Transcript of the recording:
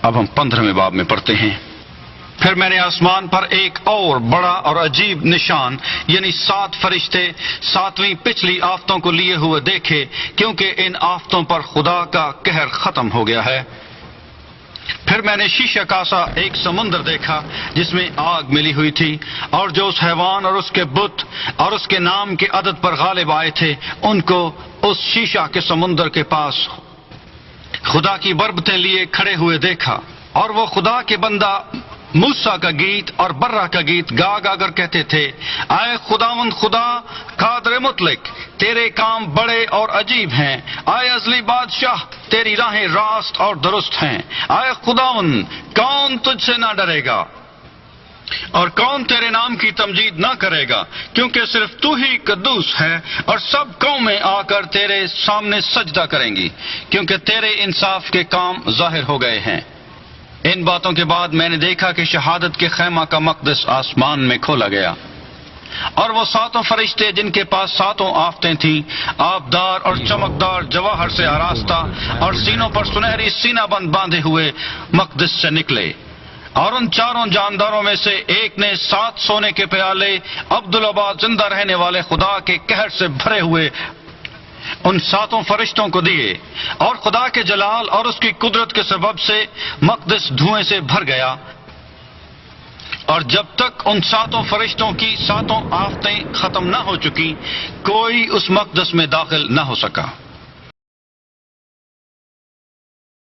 اب ہم 15ویں باب میں پڑھتے ہیں۔ پھر میں نے آسمان پر ایک اور بڑا اور عجیب نشان یعنی 7 فرشتے 7ویں پچھلی آفتوں کو لیے ہوئے دیکھے، کیونکہ ان آفتوں پر خدا کا قہر ختم ہو گیا ہے۔ پھر میں نے شیشے کا سا ایک سمندر دیکھا جس میں آگ ملی ہوئی تھی، اور جو اس حیوان اور اس کے بت اور اس کے نام کے عدد پر غالب آئے تھے ان کو اس شیشہ کے سمندر کے پاس خدا کی بربتیں لیے کھڑے ہوئے دیکھا، اور وہ خدا کے بندہ موسیٰ کا گیت اور برہ کا گیت گا گا کر کہتے تھے، اے خداوند خدا قادر مطلق، تیرے کام بڑے اور عجیب ہیں، اے ازلی بادشاہ تیری راہیں راست اور درست ہیں، اے خداوند کون تجھ سے نہ ڈرے گا اور کون تیرے نام کی تمجید نہ کرے گا، کیونکہ صرف تو ہی قدوس ہے، اور سب قومیں آ کر تیرے سامنے سجدہ کریں گی، کیونکہ تیرے انصاف کے کام ظاہر ہو گئے ہیں۔ ان باتوں کے بعد میں نے دیکھا کہ شہادت کے خیمہ کا مقدس آسمان میں کھولا گیا، اور وہ 7 فرشتے جن کے پاس 7 آفتیں تھیں، آبدار اور چمکدار جواہر سے آراستہ اور سینوں پر سنہری سینہ بند باندھے ہوئے مقدس سے نکلے، اور ان 4 جانداروں میں سے ایک نے 7 سونے کے پیالے عبدالآباد زندہ رہنے والے خدا کے قہر سے بھرے ہوئے ان 7 فرشتوں کو دیے، اور خدا کے جلال اور اس کی قدرت کے سبب سے مقدس دھوئیں سے بھر گیا، اور جب تک ان 7 فرشتوں کی 7 آفتیں ختم نہ ہو چکی کوئی اس مقدس میں داخل نہ ہو سکا۔